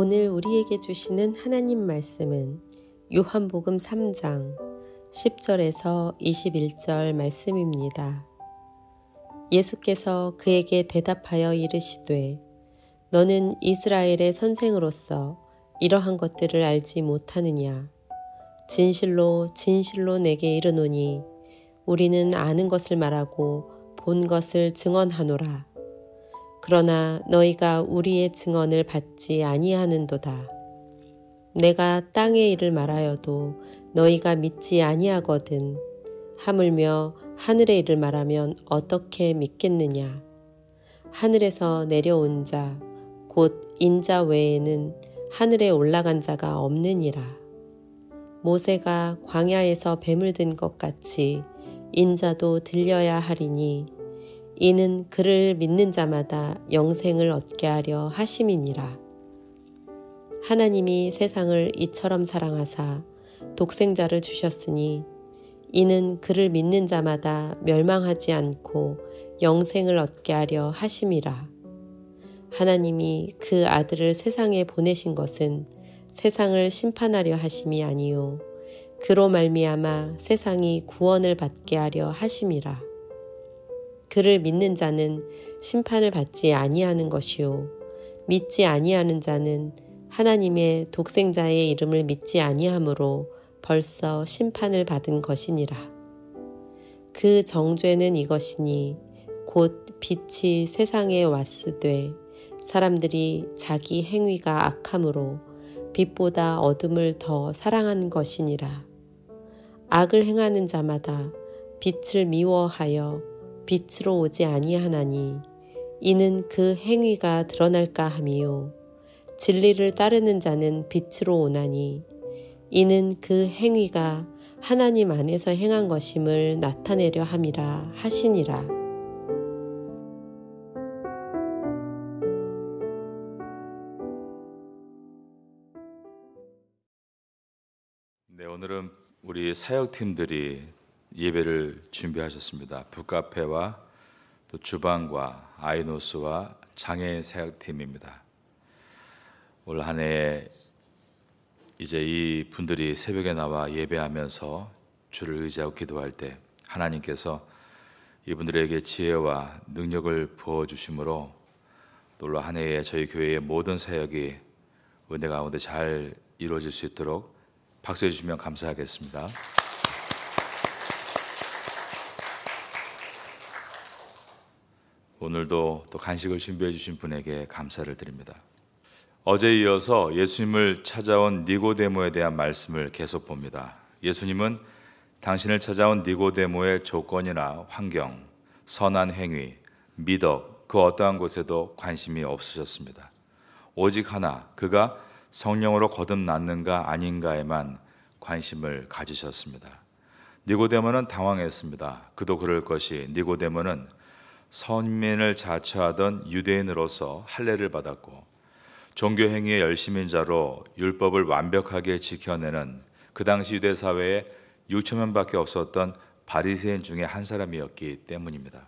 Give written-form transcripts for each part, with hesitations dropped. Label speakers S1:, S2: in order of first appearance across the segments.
S1: 오늘 우리에게 주시는 하나님 말씀은 요한복음 3장 10절에서 21절 말씀입니다. 예수께서 그에게 대답하여 이르시되 너는 이스라엘의 선생으로서 이러한 것들을 알지 못하느냐. 진실로 진실로 내게 이르노니 우리는 아는 것을 말하고 본 것을 증언하노라. 그러나 너희가 우리의 증언을 받지 아니하는도다. 내가 땅의 일을 말하여도 너희가 믿지 아니하거든. 하물며 하늘의 일을 말하면 어떻게 믿겠느냐. 하늘에서 내려온 자, 곧 인자 외에는 하늘에 올라간 자가 없느니라. 모세가 광야에서 뱀을 든 것 같이 인자도 들려야 하리니 이는 그를 믿는 자마다 영생을 얻게 하려 하심이니라. 하나님이 세상을 이처럼 사랑하사 독생자를 주셨으니 이는 그를 믿는 자마다 멸망하지 않고 영생을 얻게 하려 하심이라. 하나님이 그 아들을 세상에 보내신 것은 세상을 심판하려 하심이 아니요 그로 말미암아 세상이 구원을 받게 하려 하심이라. 그를 믿는 자는 심판을 받지 아니하는 것이요 믿지 아니하는 자는 하나님의 독생자의 이름을 믿지 아니하므로 벌써 심판을 받은 것이니라. 그 정죄는 이것이니 곧 빛이 세상에 왔으되 사람들이 자기 행위가 악함으로 빛보다 어둠을 더 사랑한 것이니라. 악을 행하는 자마다 빛을 미워하여 빛으로 오지 아니하나니 이는 그 행위가 드러날까 함이요 진리를 따르는 자는 빛으로 오나니 이는 그 행위가 하나님 안에서 행한 것임을 나타내려 함이라 하시니라.
S2: 네, 오늘은 우리 사역팀들이 예배를 준비하셨습니다. 북카페와 또 주방과 아이노스와 장애인 사역팀입니다. 올 한 해에 이제 이 분들이 새벽에 나와 예배하면서 주를 의지하고 기도할 때 하나님께서 이분들에게 지혜와 능력을 부어주심으로 올 한 해에 저희 교회의 모든 사역이 은혜 가운데 잘 이루어질 수 있도록 박수해 주시면 감사하겠습니다. 오늘도 또 간식을 준비해 주신 분에게 감사를 드립니다. 어제에 이어서 예수님을 찾아온 니고데모에 대한 말씀을 계속 봅니다. 예수님은 당신을 찾아온 니고데모의 조건이나 환경, 선한 행위, 미덕, 그 어떠한 곳에도 관심이 없으셨습니다. 오직 하나, 그가 성령으로 거듭났는가 아닌가에만 관심을 가지셨습니다. 니고데모는 당황했습니다. 그도 그럴 것이 니고데모는 선민을 자처하던 유대인으로서 할례를 받았고 종교행위의 열심인 자로 율법을 완벽하게 지켜내는 그 당시 유대 사회에 6천 명밖에 없었던 바리새인 중에 한 사람이었기 때문입니다.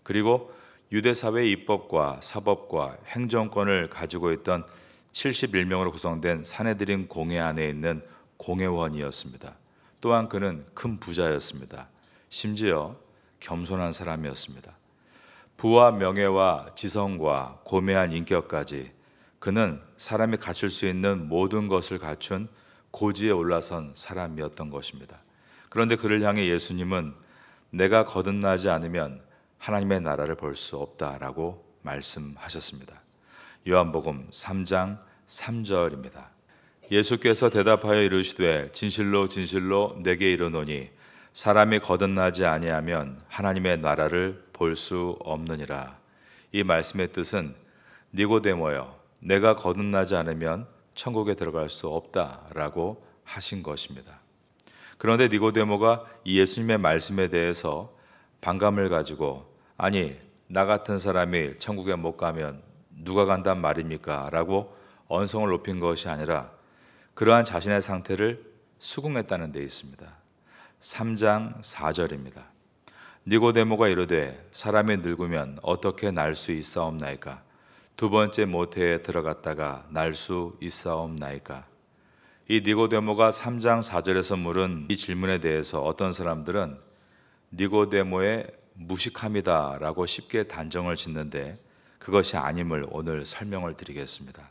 S2: 그리고 유대 사회의 입법과 사법과 행정권을 가지고 있던 71명으로 구성된 사내들인 공회 안에 있는 공회원이었습니다. 또한 그는 큰 부자였습니다. 심지어 겸손한 사람이었습니다. 부와 명예와 지성과 고매한 인격까지 그는 사람이 갖출 수 있는 모든 것을 갖춘 고지에 올라선 사람이었던 것입니다. 그런데 그를 향해 예수님은 내가 거듭나지 않으면 하나님의 나라를 볼 수 없다라고 말씀하셨습니다. 요한복음 3장 3절입니다. 예수께서 대답하여 이르시되 진실로 진실로 내게 이르노니 사람이 거듭나지 아니하면 하나님의 나라를 볼 수 없느니라. 이 말씀의 뜻은 니고데모여, 내가 거듭나지 않으면 천국에 들어갈 수 없다라고 하신 것입니다. 그런데 니고데모가 이 예수님의 말씀에 대해서 반감을 가지고 아니 나 같은 사람이 천국에 못 가면 누가 간단 말입니까? 라고 언성을 높인 것이 아니라 그러한 자신의 상태를 수긍했다는 데 있습니다. 3장 4절입니다. 니고데모가 이르되 사람이 늙으면 어떻게 날 수 있사옵나이까? 두 번째 모태에 들어갔다가 날 수 있사옵나이까? 이 니고데모가 3장 4절에서 물은 이 질문에 대해서 어떤 사람들은 니고데모의 무식함이다 라고 쉽게 단정을 짓는데 그것이 아님을 오늘 설명을 드리겠습니다.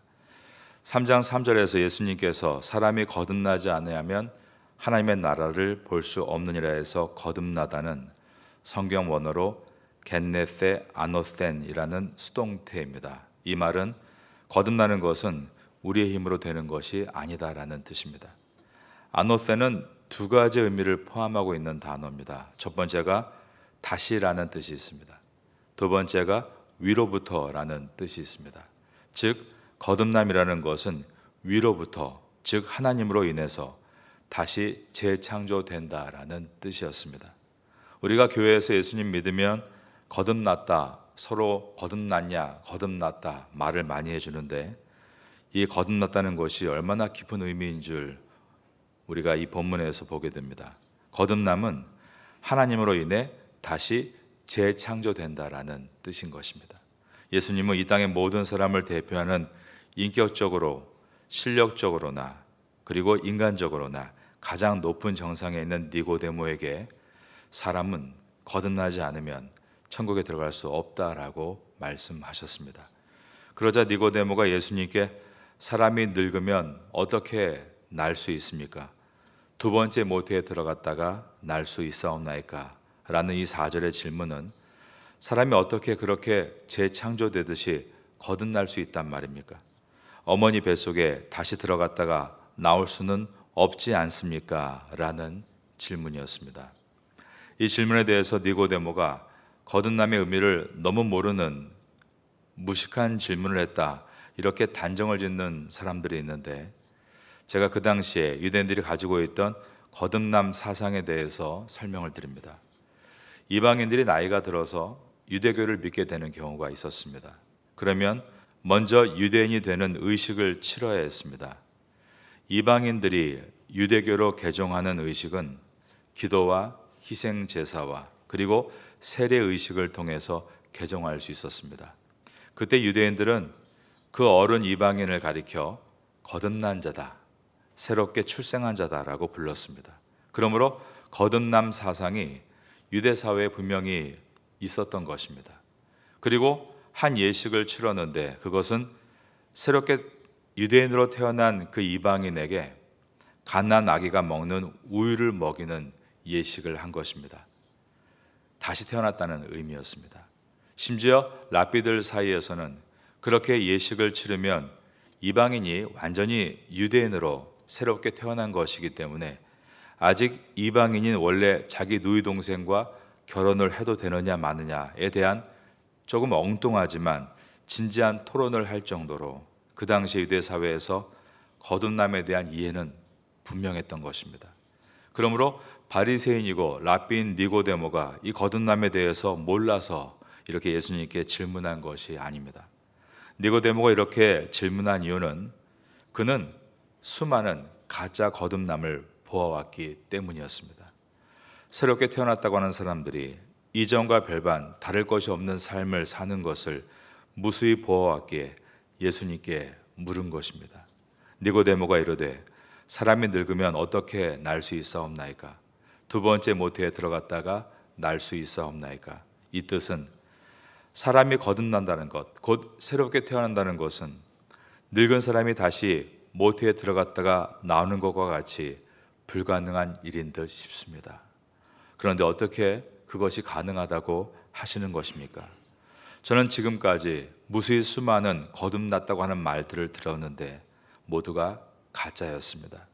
S2: 3장 3절에서 예수님께서 사람이 거듭나지 않으면 하나님의 나라를 볼 수 없느니라 해서 거듭나다는 성경 원어로 겐네세 아노센이라는 수동태입니다. 이 말은 거듭나는 것은 우리의 힘으로 되는 것이 아니다라는 뜻입니다. 아노센은 두 가지 의미를 포함하고 있는 단어입니다. 첫 번째가 다시라는 뜻이 있습니다. 두 번째가 위로부터라는 뜻이 있습니다. 즉 거듭남이라는 것은 위로부터, 즉 하나님으로 인해서 다시 재창조된다라는 뜻이었습니다. 우리가 교회에서 예수님 믿으면 거듭났다, 서로 거듭났냐, 거듭났다 말을 많이 해주는데 이 거듭났다는 것이 얼마나 깊은 의미인 줄 우리가 이 본문에서 보게 됩니다. 거듭남은 하나님으로 인해 다시 재창조된다라는 뜻인 것입니다. 예수님은 이 땅의 모든 사람을 대표하는 인격적으로, 실력적으로나 그리고 인간적으로나 가장 높은 정상에 있는 니고데모에게 사람은 거듭나지 않으면 천국에 들어갈 수 없다라고 말씀하셨습니다. 그러자 니고데모가 예수님께 사람이 늙으면 어떻게 날 수 있습니까? 두 번째 모태에 들어갔다가 날 수 있사옵나이까? 라는 이 4절의 질문은 사람이 어떻게 그렇게 재창조되듯이 거듭날 수 있단 말입니까? 어머니 뱃속에 다시 들어갔다가 나올 수는 없지 않습니까? 라는 질문이었습니다. 이 질문에 대해서 니고데모가 거듭남의 의미를 너무 모르는 무식한 질문을 했다, 이렇게 단정을 짓는 사람들이 있는데 제가 그 당시에 유대인들이 가지고 있던 거듭남 사상에 대해서 설명을 드립니다. 이방인들이 나이가 들어서 유대교를 믿게 되는 경우가 있었습니다. 그러면 먼저 유대인이 되는 의식을 치러야 했습니다. 이방인들이 유대교로 개종하는 의식은 기도와 희생 제사와 그리고 세례 의식을 통해서 개종할 수 있었습니다. 그때 유대인들은 그 어른 이방인을 가리켜 거듭난 자다, 새롭게 출생한 자다라고 불렀습니다. 그러므로 거듭남 사상이 유대 사회에 분명히 있었던 것입니다. 그리고 한 예식을 치렀는데 그것은 새롭게 유대인으로 태어난 그 이방인에게 갓난 아기가 먹는 우유를 먹이는 예식을 한 것입니다. 다시 태어났다는 의미였습니다. 심지어 랍비들 사이에서는 그렇게 예식을 치르면 이방인이 완전히 유대인으로 새롭게 태어난 것이기 때문에 아직 이방인인 원래 자기 누이 동생과 결혼을 해도 되느냐 마느냐에 대한 조금 엉뚱하지만 진지한 토론을 할 정도로 그 당시 유대 사회에서 거듭남에 대한 이해는 분명했던 것입니다. 그러므로 바리새인이고 랍비인 니고데모가 이 거듭남에 대해서 몰라서 이렇게 예수님께 질문한 것이 아닙니다. 니고데모가 이렇게 질문한 이유는 그는 수많은 가짜 거듭남을 보아왔기 때문이었습니다. 새롭게 태어났다고 하는 사람들이 이전과 별반 다를 것이 없는 삶을 사는 것을 무수히 보아왔기에 예수님께 물은 것입니다. 니고데모가 이르되 사람이 늙으면 어떻게 날 수 있사옵나이까? 두 번째 모태에 들어갔다가 날 수 있사옵나이까? 이 뜻은 사람이 거듭난다는 것, 곧 새롭게 태어난다는 것은 늙은 사람이 다시 모태에 들어갔다가 나오는 것과 같이 불가능한 일인 듯 싶습니다. 그런데 어떻게 그것이 가능하다고 하시는 것입니까? 저는 지금까지 무수히 수많은 거듭났다고 하는 말들을 들었는데 모두가 가짜였습니다.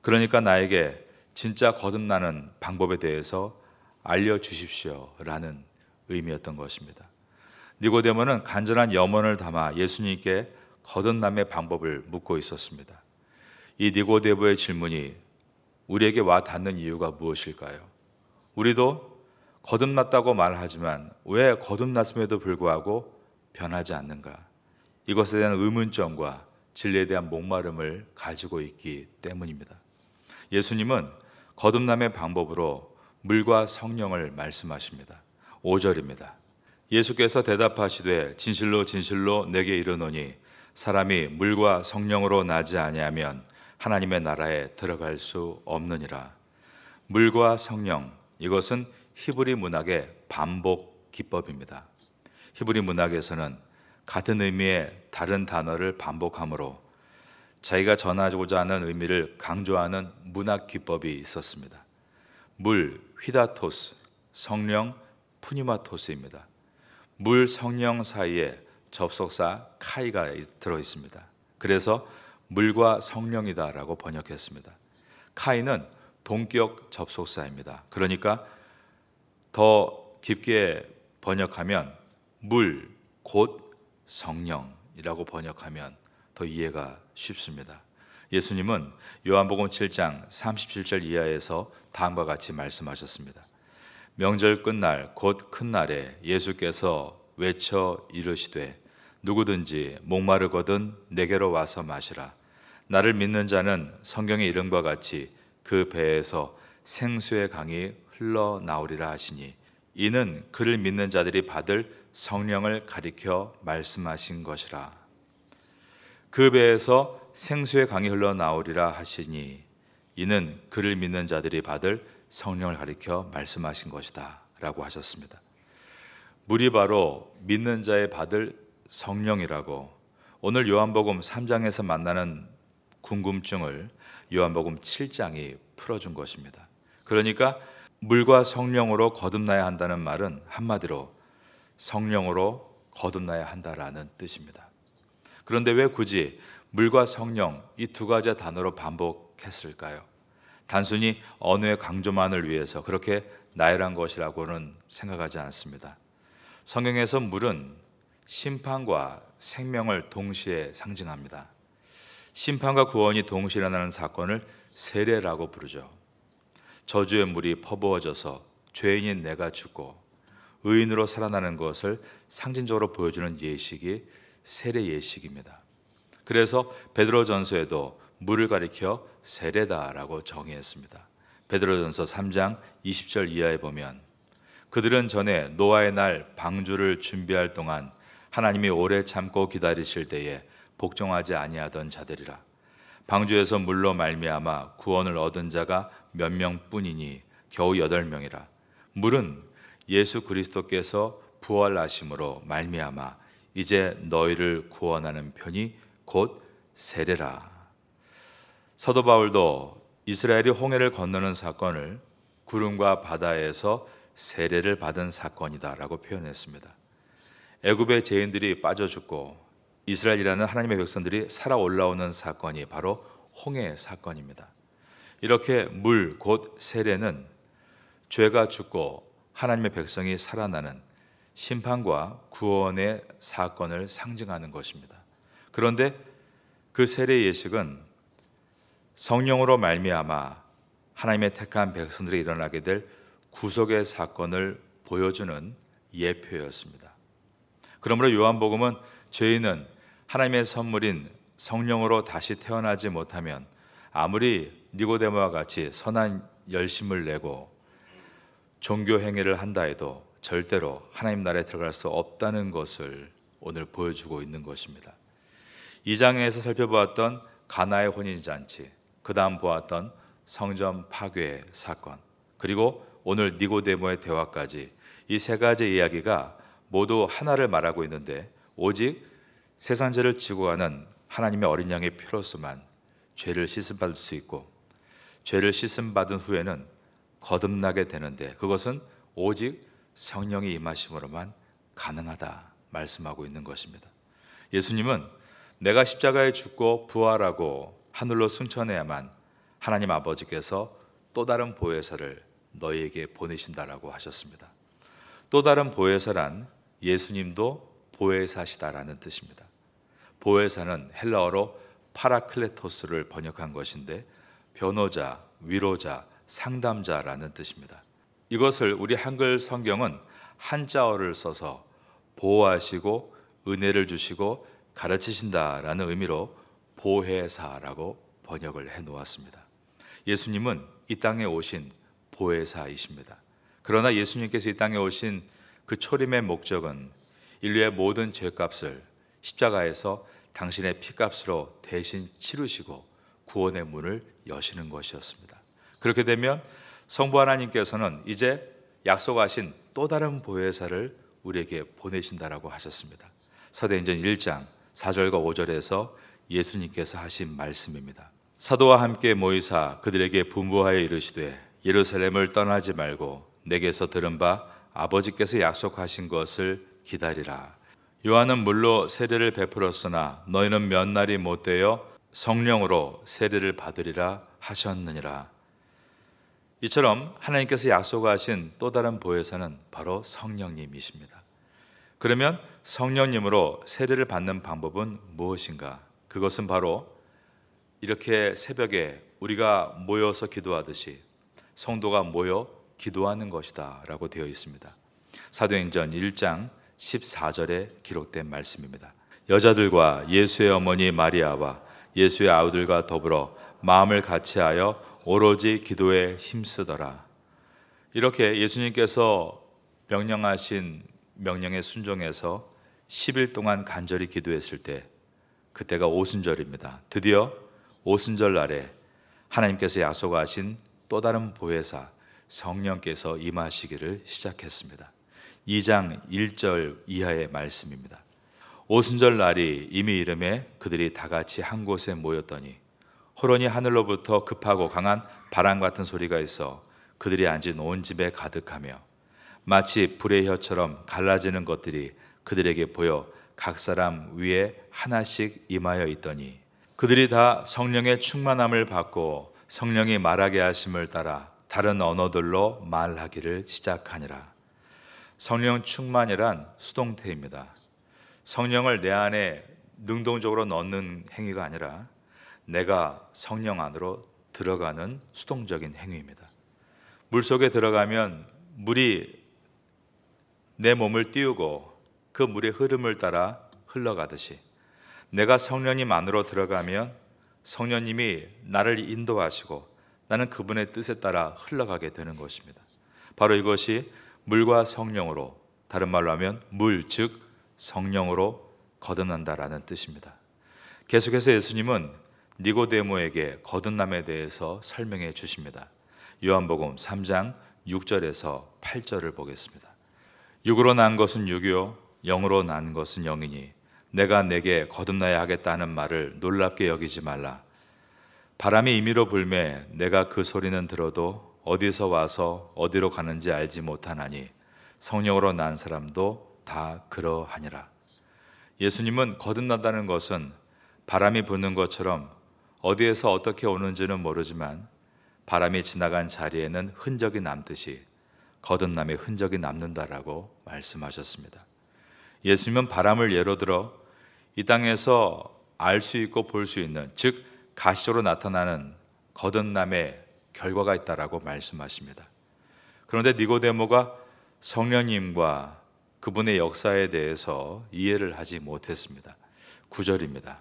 S2: 그러니까 나에게 진짜 거듭나는 방법에 대해서 알려주십시오 라는 의미였던 것입니다. 니고데모는 간절한 염원을 담아 예수님께 거듭남의 방법을 묻고 있었습니다. 이 니고데모의 질문이 우리에게 와 닿는 이유가 무엇일까요? 우리도 거듭났다고 말하지만 왜 거듭났음에도 불구하고 변하지 않는가? 이것에 대한 의문점과 진리에 대한 목마름을 가지고 있기 때문입니다. 예수님은 거듭남의 방법으로 물과 성령을 말씀하십니다. 5절입니다. 예수께서 대답하시되 진실로 진실로 내게 이르노니 사람이 물과 성령으로 나지 아니하면 하나님의 나라에 들어갈 수 없느니라. 물과 성령, 이것은 히브리 문학의 반복 기법입니다. 히브리 문학에서는 같은 의미의 다른 단어를 반복함으로 자기가 전하고자 하는 의미를 강조하는 문학 기법이 있었습니다. 물, 휘다토스, 성령, 푸니마토스입니다. 물, 성령 사이에 접속사 카이가 들어 있습니다. 그래서 물과 성령이다라고 번역했습니다. 카이는 동격 접속사입니다. 그러니까 더 깊게 번역하면 물, 곧 성령이라고 번역하면 더 이해가 쉽습니다. 예수님은 요한복음 7장 37절 이하에서 다음과 같이 말씀하셨습니다. 명절 끝날 곧 큰 날에 예수께서 외쳐 이르시되 누구든지 목마르거든 내게로 와서 마시라. 나를 믿는 자는 성경의 이름과 같이 그 배에서 생수의 강이 흘러나오리라 하시니 이는 그를 믿는 자들이 받을 성령을 가리켜 말씀하신 것이라. 그 배에서 생수의 강이 흘러나오리라 하시니 이는 그를 믿는 자들이 받을 성령을 가리켜 말씀하신 것이다 라고 하셨습니다. 물이 바로 믿는 자의 받을 성령이라고 오늘 요한복음 3장에서 만나는 궁금증을 요한복음 7장이 풀어준 것입니다. 그러니까 물과 성령으로 거듭나야 한다는 말은 한마디로 성령으로 거듭나야 한다라는 뜻입니다. 그런데 왜 굳이 물과 성령 이 두 가지 단어로 반복했을까요? 단순히 언어의 강조만을 위해서 그렇게 나열한 것이라고는 생각하지 않습니다. 성경에서 물은 심판과 생명을 동시에 상징합니다. 심판과 구원이 동시에 일어나는 사건을 세례라고 부르죠. 저주의 물이 퍼부어져서 죄인인 내가 죽고 의인으로 살아나는 것을 상징적으로 보여주는 예식이 세례 예식입니다. 그래서 베드로전서에도 물을 가리켜 세례다라고 정의했습니다. 베드로전서 3장 20절 이하에 보면 그들은 전에 노아의 날 방주를 준비할 동안 하나님이 오래 참고 기다리실 때에 복종하지 아니하던 자들이라. 방주에서 물로 말미암아 구원을 얻은 자가 몇 명뿐이니 겨우 8명이라. 물은 예수 그리스도께서 부활하심으로 말미암아 이제 너희를 구원하는 편이 곧 세례라. 사도 바울도 이스라엘이 홍해를 건너는 사건을 구름과 바다에서 세례를 받은 사건이다라고 표현했습니다. 애굽의 죄인들이 빠져 죽고 이스라엘이라는 하나님의 백성들이 살아 올라오는 사건이 바로 홍해 사건입니다. 이렇게 물 곧 세례는 죄가 죽고 하나님의 백성이 살아나는 심판과 구원의 사건을 상징하는 것입니다. 그런데 그 세례 예식은 성령으로 말미암아 하나님의 택한 백성들이 일어나게 될 구속의 사건을 보여주는 예표였습니다. 그러므로 요한복음은 죄인은 하나님의 선물인 성령으로 다시 태어나지 못하면 아무리 니고데모와 같이 선한 열심을 내고 종교 행위를 한다 해도 절대로 하나님 나라에 들어갈 수 없다는 것을 오늘 보여주고 있는 것입니다. 2장에서 살펴보았던 가나의 혼인잔치, 그 다음 보았던 성전 파괴 사건, 그리고 오늘 니고데모의 대화까지 이 세 가지 이야기가 모두 하나를 말하고 있는데 오직 세상 죄를 지고 가는 하나님의 어린 양의 피로서만 죄를 씻음받을 수 있고 죄를 씻음받은 후에는 거듭나게 되는데 그것은 오직 성령이 임하심으로만 가능하다 말씀하고 있는 것입니다. 예수님은 내가 십자가에 죽고 부활하고 하늘로 승천해야만 하나님 아버지께서 또 다른 보혜사를 너희에게 보내신다라고 하셨습니다. 또 다른 보혜사란 예수님도 보혜사시다라는 뜻입니다. 보혜사는 헬라어로 파라클레토스를 번역한 것인데 변호자, 위로자, 상담자라는 뜻입니다. 이것을 우리 한글 성경은 한자어를 써서 보호하시고 은혜를 주시고 가르치신다라는 의미로 보혜사라고 번역을 해 놓았습니다. 예수님은 이 땅에 오신 보혜사이십니다. 그러나 예수님께서 이 땅에 오신 그 초림의 목적은 인류의 모든 죄값을 십자가에서 당신의 피값으로 대신 치르시고 구원의 문을 여시는 것이었습니다. 그렇게 되면 성부 하나님께서는 이제 약속하신 또 다른 보혜사를 우리에게 보내신다라고 하셨습니다. 사도행전 1장 4절과 5절에서 예수님께서 하신 말씀입니다. 사도와 함께 모이사 그들에게 분부하여 이르시되 예루살렘을 떠나지 말고 내게서 들은 바 아버지께서 약속하신 것을 기다리라. 요한은 물로 세례를 베풀었으나 너희는 몇 날이 못되어 성령으로 세례를 받으리라 하셨느니라. 이처럼 하나님께서 약속하신 또 다른 보혜사는 바로 성령님이십니다. 그러면 성령님으로 세례를 받는 방법은 무엇인가? 그것은 바로 이렇게 새벽에 우리가 모여서 기도하듯이 성도가 모여 기도하는 것이다 라고 되어 있습니다. 사도행전 1장 14절에 기록된 말씀입니다. 여자들과 예수의 어머니 마리아와 예수의 아우들과 더불어 마음을 같이하여 오로지 기도에 힘쓰더라. 이렇게 예수님께서 명령하신 명령에 순종해서 10일 동안 간절히 기도했을 때, 그때가 오순절입니다. 드디어 오순절 날에 하나님께서 약속하신 또 다른 보혜사 성령께서 임하시기를 시작했습니다. 2장 1절 이하의 말씀입니다. 오순절 날이 이미 이름에 그들이 다 같이 한 곳에 모였더니 호련히 하늘로부터 급하고 강한 바람 같은 소리가 있어 그들이 앉은 온 집에 가득하며 마치 불의 혀처럼 갈라지는 것들이 그들에게 보여 각 사람 위에 하나씩 임하여 있더니 그들이 다 성령의 충만함을 받고 성령이 말하게 하심을 따라 다른 언어들로 말하기를 시작하니라. 성령 충만이란 수동태입니다. 성령을 내 안에 능동적으로 넣는 행위가 아니라 내가 성령 안으로 들어가는 수동적인 행위입니다. 물속에 들어가면 물이 내 몸을 띄우고 그 물의 흐름을 따라 흘러가듯이 내가 성령님 안으로 들어가면 성령님이 나를 인도하시고 나는 그분의 뜻에 따라 흘러가게 되는 것입니다. 바로 이것이 물과 성령으로, 다른 말로 하면 물, 즉 성령으로 거듭난다라는 뜻입니다. 계속해서 예수님은 니고데모에게 거듭남에 대해서 설명해 주십니다. 요한복음 3장 6절에서 8절을 보겠습니다. 육으로 난 것은 육이요 영으로 난 것은 영이니 내가 내게 거듭나야 하겠다는 말을 놀랍게 여기지 말라. 바람이 임의로 불매 내가 그 소리는 들어도 어디서 와서 어디로 가는지 알지 못하나니 성령으로 난 사람도 다 그러하니라. 예수님은 거듭난다는 것은 바람이 부는 것처럼 어디에서 어떻게 오는지는 모르지만 바람이 지나간 자리에는 흔적이 남듯이 거듭남의 흔적이 남는다라고 말씀하셨습니다. 예수님은 바람을 예로 들어 이 땅에서 알 수 있고 볼 수 있는, 즉 가시적으로 나타나는 거듭남의 결과가 있다라고 말씀하십니다. 그런데 니고데모가 성령님과 그분의 역사에 대해서 이해를 하지 못했습니다. 9절입니다.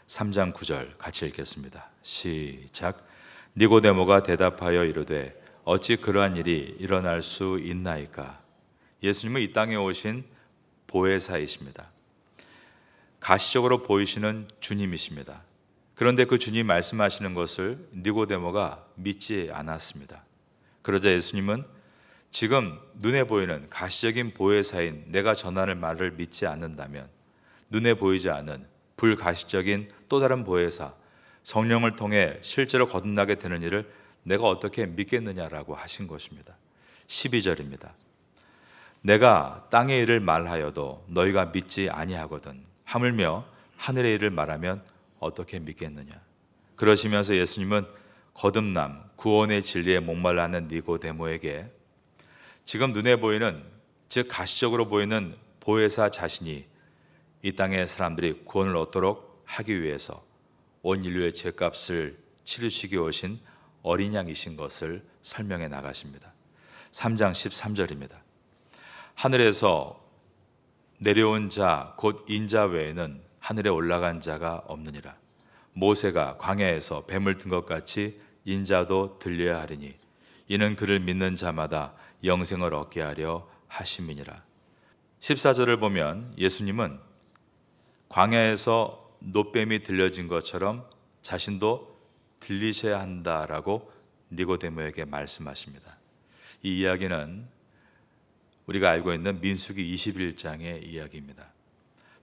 S2: 3장 9절 같이 읽겠습니다. 시작. 니고데모가 대답하여 이르되 어찌 그러한 일이 일어날 수 있나이까. 예수님은 이 땅에 오신 보혜사이십니다. 가시적으로 보이시는 주님이십니다. 그런데 그 주님 말씀하시는 것을 니고데모가 믿지 않았습니다. 그러자 예수님은 지금 눈에 보이는 가시적인 보혜사인 내가 전하는 말을 믿지 않는다면 눈에 보이지 않은 불가시적인 또 다른 보혜사 성령을 통해 실제로 거듭나게 되는 일을 내가 어떻게 믿겠느냐라고 하신 것입니다. 12절입니다. 내가 땅의 일을 말하여도 너희가 믿지 아니하거든 하물며 하늘의 일을 말하면 어떻게 믿겠느냐. 그러시면서 예수님은 거듭남, 구원의 진리에 목말라하는 니고데모에게 지금 눈에 보이는, 즉 가시적으로 보이는 보혜사 자신이 이 땅의 사람들이 구원을 얻도록 하기 위해서 온 인류의 죄값을 치르시기 오신 어린 양이신 것을 설명해 나가십니다. 3장 13절입니다. 하늘에서 내려온 자 곧 인자 외에는 하늘에 올라간 자가 없느니라. 모세가 광야에서 뱀을 든 것 같이 인자도 들려야 하리니 이는 그를 믿는 자마다 영생을 얻게 하려 하심이니라. 14절을 보면 예수님은 광야에서 노뱀이 들려진 것처럼 자신도 들리셔야 한다라고 니고데모에게 말씀하십니다. 이 이야기는 우리가 알고 있는 민수기 21장의 이야기입니다.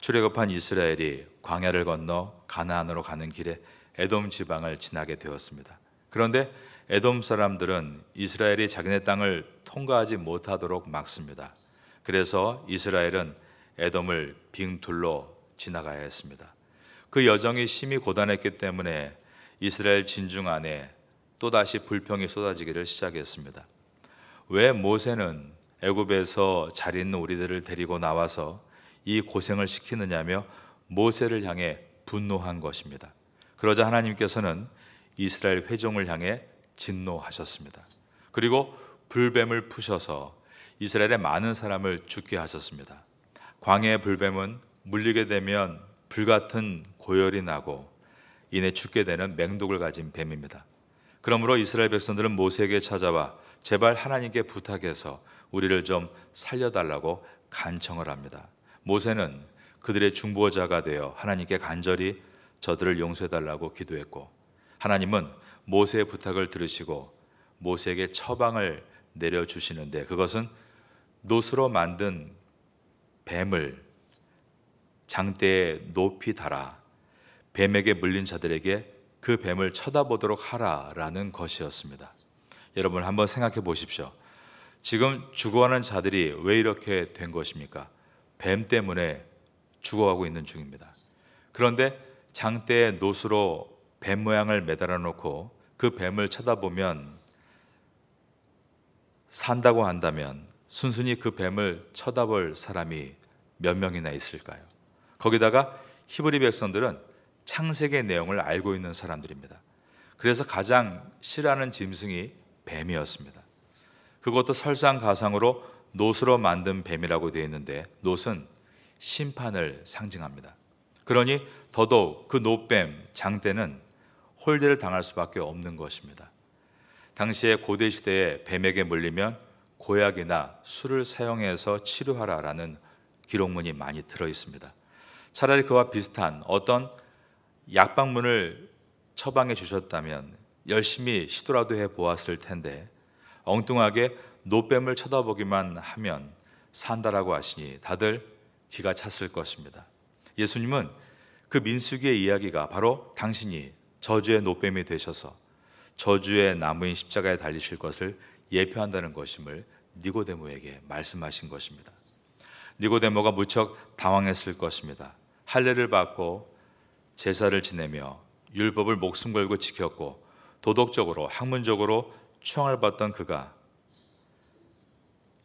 S2: 출애굽한 이스라엘이 광야를 건너 가나안으로 가는 길에 에돔 지방을 지나게 되었습니다. 그런데 에돔 사람들은 이스라엘이 자기네 땅을 통과하지 못하도록 막습니다. 그래서 이스라엘은 에돔을 빙둘러 지나가야 했습니다. 그 여정이 심히 고단했기 때문에 이스라엘 진중 안에 또다시 불평이 쏟아지기를 시작했습니다. 왜 모세는 애굽에서 잘 있는 우리들을 데리고 나와서 이 고생을 시키느냐며 모세를 향해 분노한 것입니다. 그러자 하나님께서는 이스라엘 회종을 향해 진노하셨습니다. 그리고 불뱀을 푸셔서 이스라엘의 많은 사람을 죽게 하셨습니다. 광야의 불뱀은 물리게 되면 불같은 고열이 나고 이내 죽게 되는 맹독을 가진 뱀입니다. 그러므로 이스라엘 백성들은 모세에게 찾아와 제발 하나님께 부탁해서 우리를 좀 살려달라고 간청을 합니다. 모세는 그들의 중보자가 되어 하나님께 간절히 저들을 용서해달라고 기도했고, 하나님은 모세의 부탁을 들으시고 모세에게 처방을 내려주시는데, 그것은 노스로 만든 뱀을 장대에 높이 달아 뱀에게 물린 자들에게 그 뱀을 쳐다보도록 하라라는 것이었습니다. 여러분 한번 생각해 보십시오. 지금 죽어가는 자들이 왜 이렇게 된 것입니까? 뱀 때문에 죽어가고 있는 중입니다. 그런데 장대에 노수로 뱀 모양을 매달아 놓고 그 뱀을 쳐다보면 산다고 한다면 순순히 그 뱀을 쳐다볼 사람이 몇 명이나 있을까요? 거기다가 히브리 백성들은 창세기의 내용을 알고 있는 사람들입니다. 그래서 가장 싫어하는 짐승이 뱀이었습니다. 그것도 설상가상으로 놋으로 만든 뱀이라고 되어 있는데, 놋은 심판을 상징합니다. 그러니 더더욱 그 놋뱀 장대는 홀대를 당할 수밖에 없는 것입니다. 당시에 고대 시대에 뱀에게 물리면 고약이나 술을 사용해서 치료하라라는 기록문이 많이 들어 있습니다. 차라리 그와 비슷한 어떤 약방문을 처방해 주셨다면 열심히 시도라도 해 보았을 텐데, 엉뚱하게 노뱀을 쳐다보기만 하면 산다라고 하시니 다들 기가 찼을 것입니다. 예수님은 그 민수기의 이야기가 바로 당신이 저주의 노뱀이 되셔서 저주의 나무인 십자가에 달리실 것을 예표한다는 것임을 니고데모에게 말씀하신 것입니다. 니고데모가 무척 당황했을 것입니다. 할례를 받고 제사를 지내며 율법을 목숨 걸고 지켰고 도덕적으로 학문적으로 추앙을 받던 그가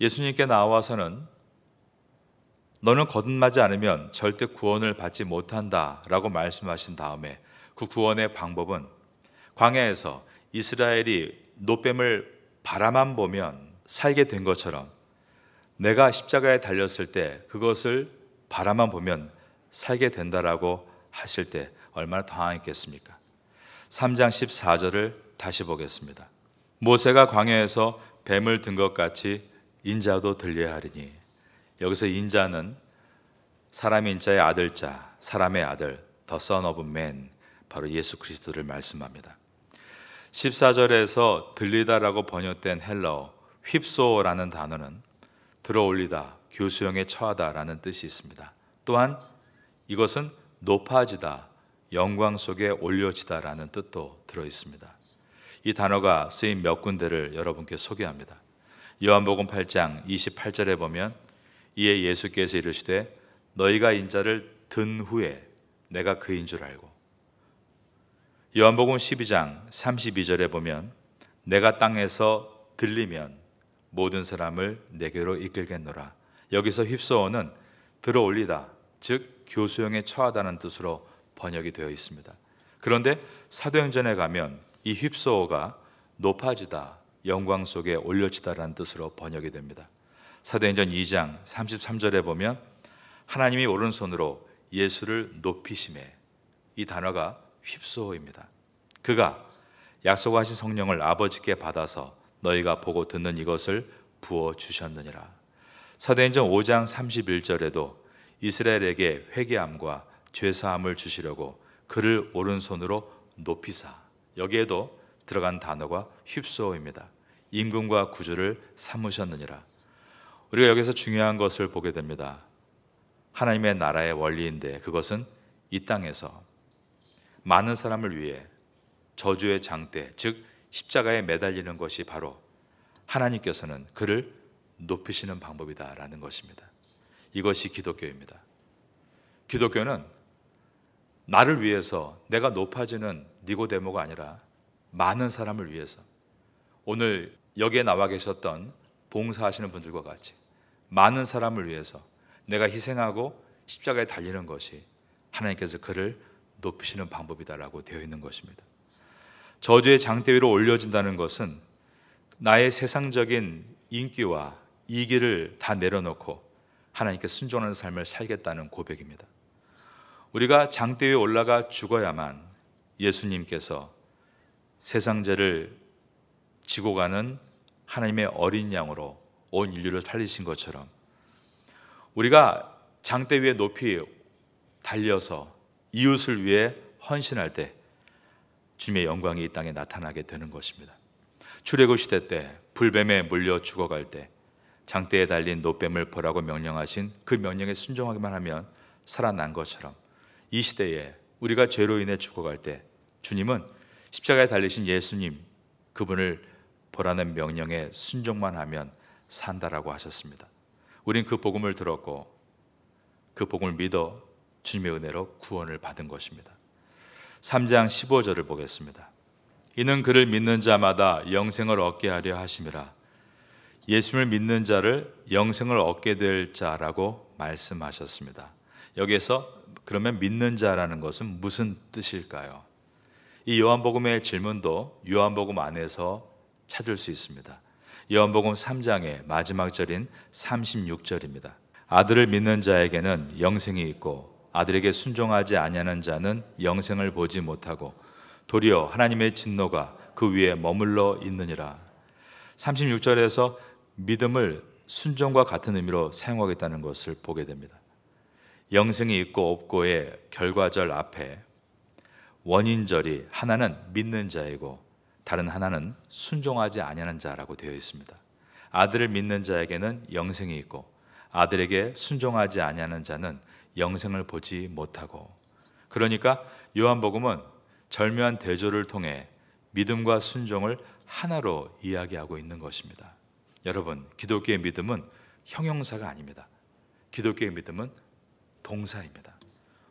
S2: 예수님께 나와서는 너는 거듭나지 않으면 절대 구원을 받지 못한다 라고 말씀하신 다음에 그 구원의 방법은 광야에서 이스라엘이 노뱀을 바라만 보면 살게 된 것처럼 내가 십자가에 달렸을 때 그것을 바라만 보면 살게 된다라고 하실 때 얼마나 당황했겠습니까? 3장 14절을 다시 보겠습니다. 모세가 광야에서 뱀을 든 것 같이 인자도 들려야 하리니, 여기서 인자는 사람의 인자의 아들자, 사람의 아들, The Son of Man, 바로 예수 그리스도를 말씀합니다. 14절에서 들리다라고 번역된 헬러 휩소라는 단어는 들어올리다, 교수형에 처하다라는 뜻이 있습니다. 또한 이것은 높아지다, 영광 속에 올려지다라는 뜻도 들어 있습니다. 이 단어가 쓰인 몇 군데를 여러분께 소개합니다. 요한복음 8장 28절에 보면 이에 예수께서 이르시되 너희가 인자를 든 후에 내가 그인 줄 알고, 요한복음 12장 32절에 보면 내가 땅에서 들리면 모든 사람을 내게로 이끌겠노라. 여기서 휩소어는 들어올리다, 즉 교수형에 처하다는 뜻으로 번역이 되어 있습니다. 그런데 사도행전에 가면 이 휩소어가 높아지다, 영광 속에 올려지다라는 뜻으로 번역이 됩니다. 사도행전 2장 33절에 보면 하나님이 오른손으로 예수를 높이심에, 이 단어가 휩소어입니다. 그가 약속하신 성령을 아버지께 받아서 너희가 보고 듣는 이것을 부어주셨느니라. 사도행전 5장 31절에도 이스라엘에게 회개함과 죄사함을 주시려고 그를 오른손으로 높이사, 여기에도 들어간 단어가 휩소어입니다. 임금과 구주를 삼으셨느니라. 우리가 여기서 중요한 것을 보게 됩니다. 하나님의 나라의 원리인데 그것은 이 땅에서 많은 사람을 위해 저주의 장대, 즉 십자가에 매달리는 것이 바로 하나님께서는 그를 높이시는 방법이다라는 것입니다. 이것이 기독교입니다. 기독교는 나를 위해서 내가 높아지는 니고데모가 아니라 많은 사람을 위해서, 오늘 여기에 나와 계셨던 봉사하시는 분들과 같이 많은 사람을 위해서 내가 희생하고 십자가에 달리는 것이 하나님께서 그를 높이시는 방법이다라고 되어 있는 것입니다. 저주의 장대 위로 올려진다는 것은 나의 세상적인 인기와 이기를 다 내려놓고 하나님께 순종하는 삶을 살겠다는 고백입니다. 우리가 장대 위에 올라가 죽어야만 예수님께서 세상 죄를 지고 가는 하나님의 어린 양으로 온 인류를 살리신 것처럼 우리가 장대 위에 높이 달려서 이웃을 위해 헌신할 때 주님의 영광이 이 땅에 나타나게 되는 것입니다. 출애굽 시대 때 불뱀에 물려 죽어갈 때 장대에 달린 노뱀을 보라고 명령하신 그 명령에 순종하기만 하면 살아난 것처럼 이 시대에 우리가 죄로 인해 죽어갈 때 주님은 십자가에 달리신 예수님, 그분을 보라는 명령에 순종만 하면 산다라고 하셨습니다. 우린 그 복음을 들었고 그 복음을 믿어 주님의 은혜로 구원을 받은 것입니다. 3장 15절을 보겠습니다. 이는 그를 믿는 자마다 영생을 얻게 하려 하심이라. 예수님을 믿는 자를 영생을 얻게 될 자라고 말씀하셨습니다. 여기에서 그러면 믿는 자라는 것은 무슨 뜻일까요? 이 요한복음의 질문도 요한복음 안에서 찾을 수 있습니다. 요한복음 3장의 마지막 절인 36절입니다. 아들을 믿는 자에게는 영생이 있고 아들에게 순종하지 아니하는 자는 영생을 보지 못하고 도리어 하나님의 진노가 그 위에 머물러 있느니라. 36절에서 믿음을 순종과 같은 의미로 사용하겠다는 것을 보게 됩니다. 영생이 있고 없고의 결과절 앞에 원인절이 하나는 믿는 자이고 다른 하나는 순종하지 아니하는 자라고 되어 있습니다. 아들을 믿는 자에게는 영생이 있고 아들에게 순종하지 아니하는 자는 영생을 보지 못하고, 그러니까 요한복음은 절묘한 대조를 통해 믿음과 순종을 하나로 이야기하고 있는 것입니다. 여러분, 기독교의 믿음은 형용사가 아닙니다. 기독교의 믿음은 동사입니다.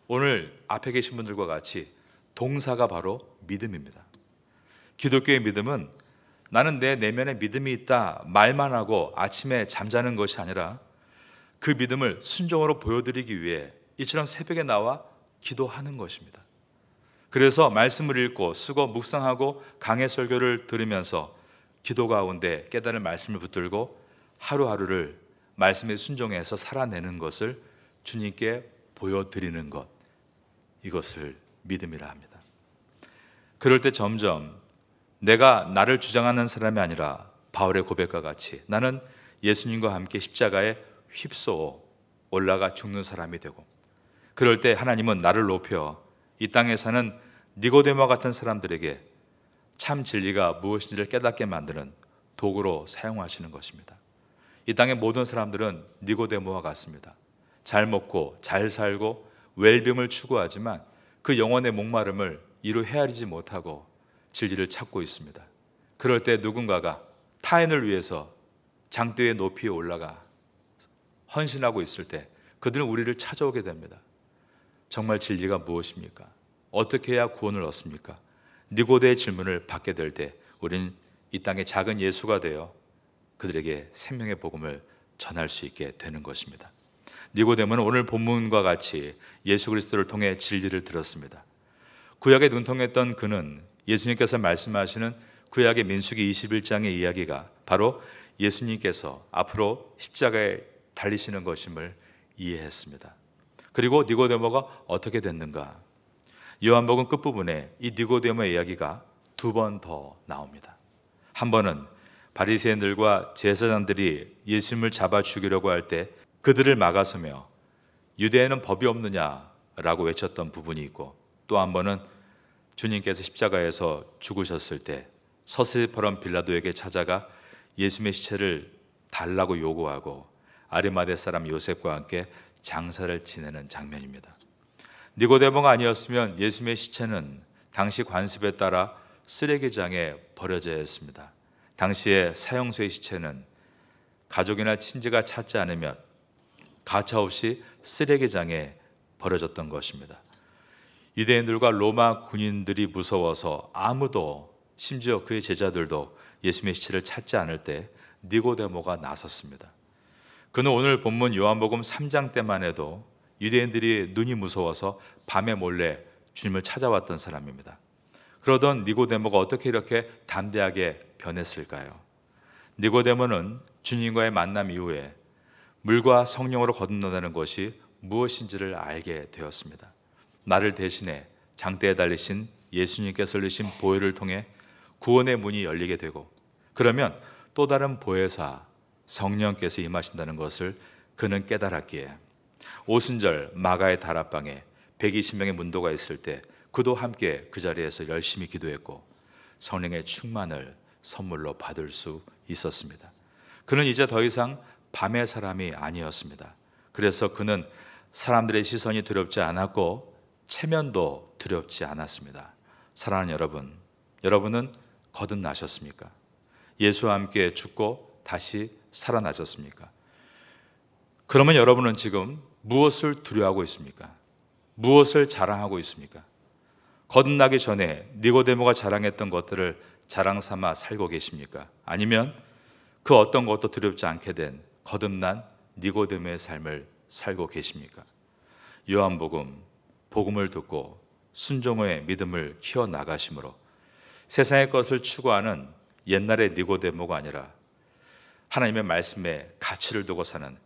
S2: 오늘 앞에 계신 분들과 같이 동사가 바로 믿음입니다. 기독교의 믿음은 나는 내 내면에 믿음이 있다 말만 하고 아침에 잠자는 것이 아니라 그 믿음을 순종으로 보여드리기 위해 이처럼 새벽에 나와 기도하는 것입니다. 그래서 말씀을 읽고 쓰고 묵상하고 강해 설교를 들으면서 기도 가운데 깨달은 말씀을 붙들고 하루하루를 말씀에 순종해서 살아내는 것을 주님께 보여드리는 것, 이것을 믿음이라 합니다. 그럴 때 점점 내가 나를 주장하는 사람이 아니라 바울의 고백과 같이 나는 예수님과 함께 십자가에 휩쓸어 올라가 죽는 사람이 되고, 그럴 때 하나님은 나를 높여 이 땅에 사는 니고데모 같은 사람들에게 참 진리가 무엇인지를 깨닫게 만드는 도구로 사용하시는 것입니다. 이 땅의 모든 사람들은 니고데모와 같습니다. 잘 먹고 잘 살고 웰빙을 추구하지만 그 영혼의 목마름을 이루 헤아리지 못하고 진리를 찾고 있습니다. 그럴 때 누군가가 타인을 위해서 장대의 높이에 올라가 헌신하고 있을 때 그들은 우리를 찾아오게 됩니다. 정말 진리가 무엇입니까? 어떻게 해야 구원을 얻습니까? 니고데의 질문을 받게 될 때 우리는 이 땅의 작은 예수가 되어 그들에게 생명의 복음을 전할 수 있게 되는 것입니다. 니고데모는 오늘 본문과 같이 예수 그리스도를 통해 진리를 들었습니다. 구약에 능통했던 그는 예수님께서 말씀하시는 구약의 민수기 21장의 이야기가 바로 예수님께서 앞으로 십자가에 달리시는 것임을 이해했습니다. 그리고 니고데모가 어떻게 됐는가? 요한복음 끝부분에 이 니고데모의 이야기가 두 번 더 나옵니다. 한 번은 바리새인들과 제사장들이 예수님을 잡아 죽이려고 할 때 그들을 막아서며 유대에는 법이 없느냐라고 외쳤던 부분이 있고, 또 한 번은 주님께서 십자가에서 죽으셨을 때 서스피폰 빌라도에게 찾아가 예수님의 시체를 달라고 요구하고 아리마대 사람 요셉과 함께 장사를 지내는 장면입니다. 니고데모가 아니었으면 예수님의 시체는 당시 관습에 따라 쓰레기장에 버려져야 했습니다. 당시의 사형수의 시체는 가족이나 친지가 찾지 않으면 가차없이 쓰레기장에 버려졌던 것입니다. 유대인들과 로마 군인들이 무서워서 아무도, 심지어 그의 제자들도 예수님의 시체를 찾지 않을 때 니고데모가 나섰습니다. 그는 오늘 본문 요한복음 3장 때만 해도 유대인들이 눈이 무서워서 밤에 몰래 주님을 찾아왔던 사람입니다. 그러던 니고데모가 어떻게 이렇게 담대하게 변했을까요? 니고데모는 주님과의 만남 이후에 물과 성령으로 거듭난다는 것이 무엇인지를 알게 되었습니다. 나를 대신해 장대에 달리신 예수님께서 흘리신 보혈을 통해 구원의 문이 열리게 되고, 그러면 또 다른 보혜사 성령께서 임하신다는 것을 그는 깨달았기에 오순절 마가의 다락방에 120명의 문도가 있을 때 그도 함께 그 자리에서 열심히 기도했고 성령의 충만을 선물로 받을 수 있었습니다. 그는 이제 더 이상 밤의 사람이 아니었습니다. 그래서 그는 사람들의 시선이 두렵지 않았고 체면도 두렵지 않았습니다. 사랑하는 여러분, 여러분은 거듭나셨습니까? 예수와 함께 죽고 다시 살아나셨습니까? 그러면 여러분은 지금 무엇을 두려워하고 있습니까? 무엇을 자랑하고 있습니까? 거듭나기 전에 니고데모가 자랑했던 것들을 자랑 삼아 살고 계십니까? 아니면 그 어떤 것도 두렵지 않게 된 거듭난 니고데모의 삶을 살고 계십니까? 요한복음, 복음을 듣고 순종의 믿음을 키워나가심으로 세상의 것을 추구하는 옛날의 니고데모가 아니라 하나님의 말씀에 가치를 두고 사는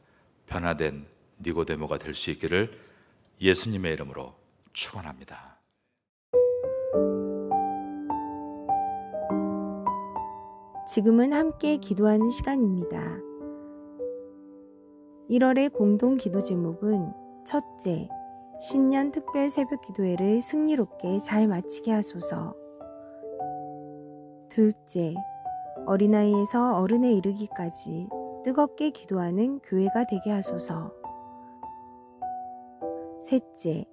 S2: 변화된 니고데모가 될 수 있기를 예수님의 이름으로 축원합니다.
S3: 지금은 함께 기도하는 시간입니다. 1월의 공동 기도 제목은 첫째, 신년 특별 새벽 기도회를 승리롭게 잘 마치게 하소서. 둘째, 어린아이에서 어른에 이르기까지 뜨겁게 기도하는 교회가 되게 하소서. 셋째,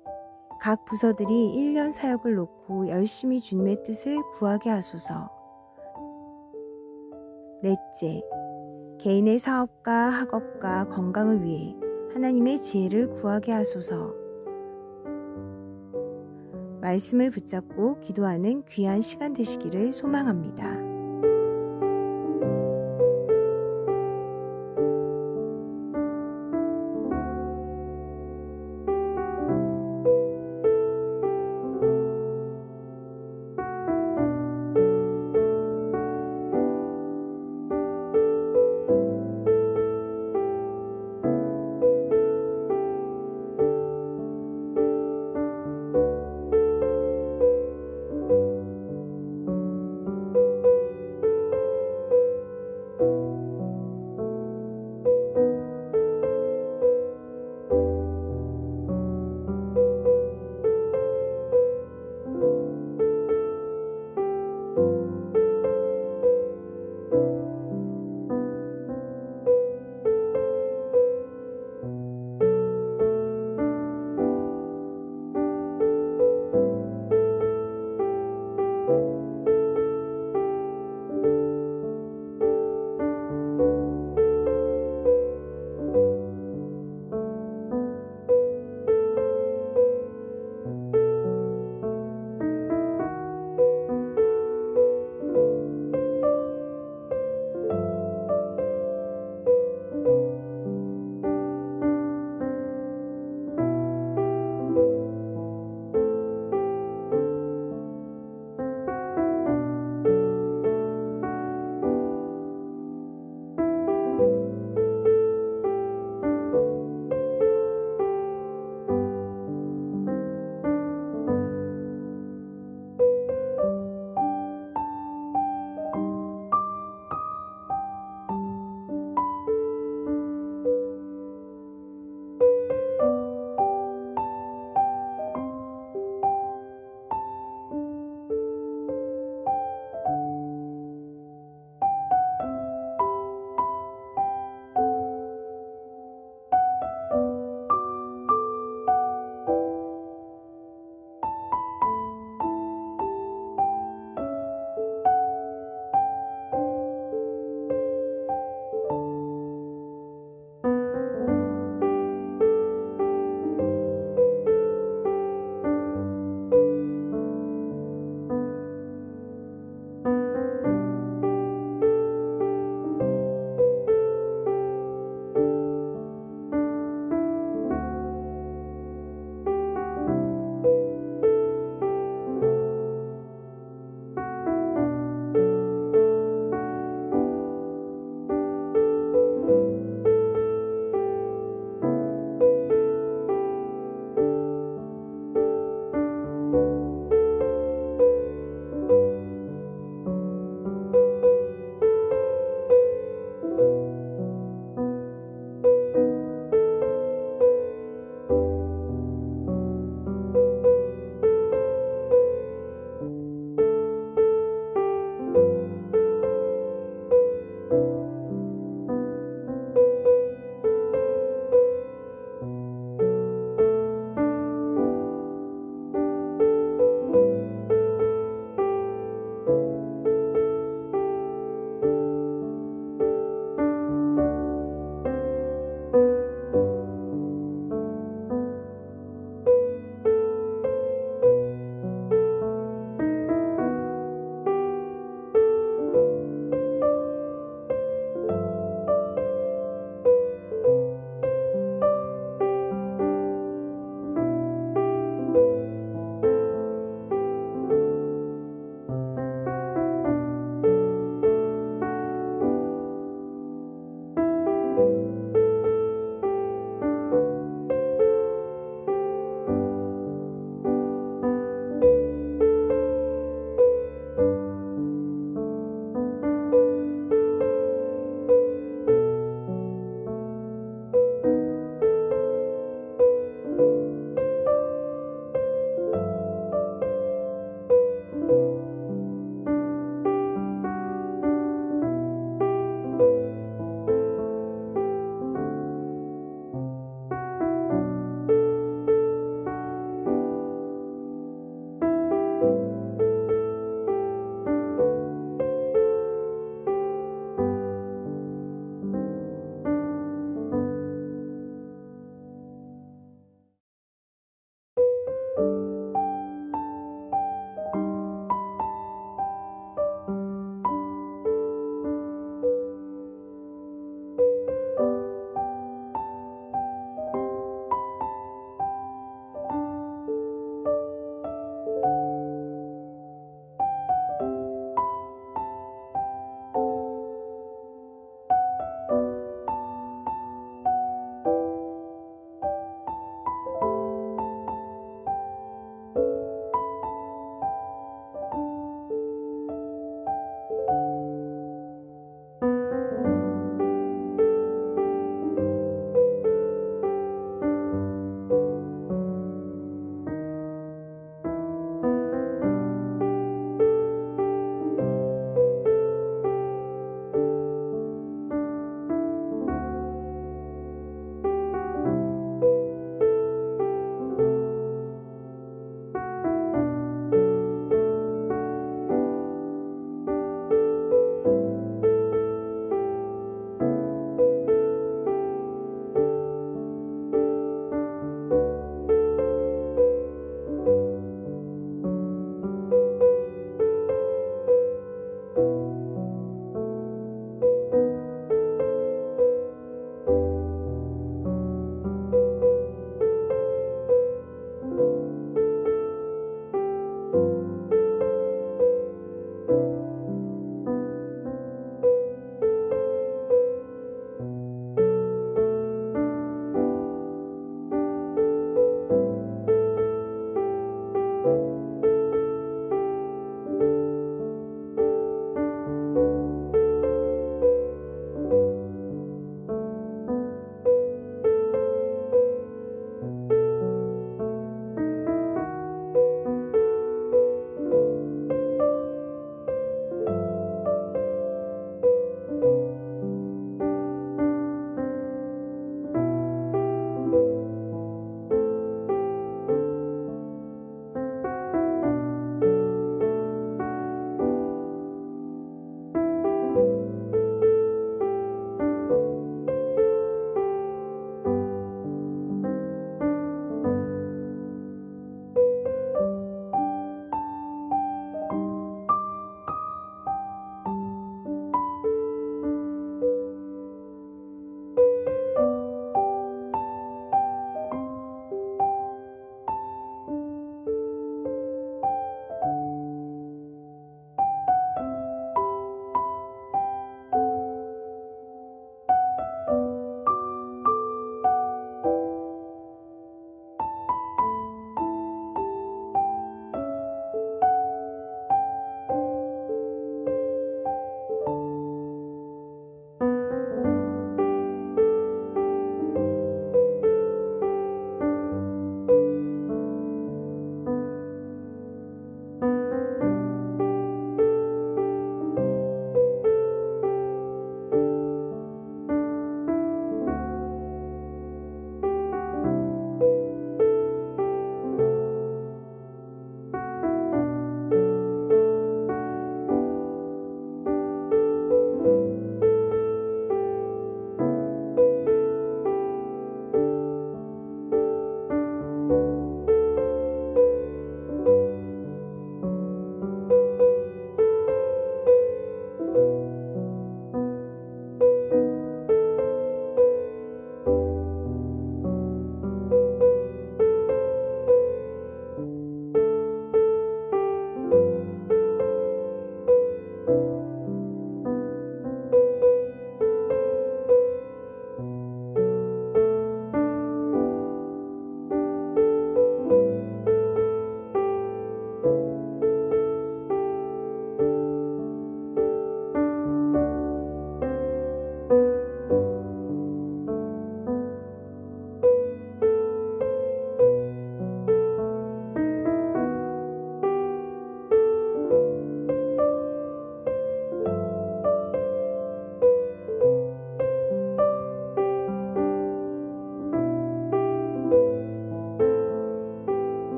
S3: 각 부서들이 1년 사역을 놓고 열심히 주님의 뜻을 구하게 하소서. 넷째, 개인의 사업과 학업과 건강을 위해 하나님의 지혜를 구하게 하소서. 말씀을 붙잡고 기도하는 귀한 시간 되시기를 소망합니다.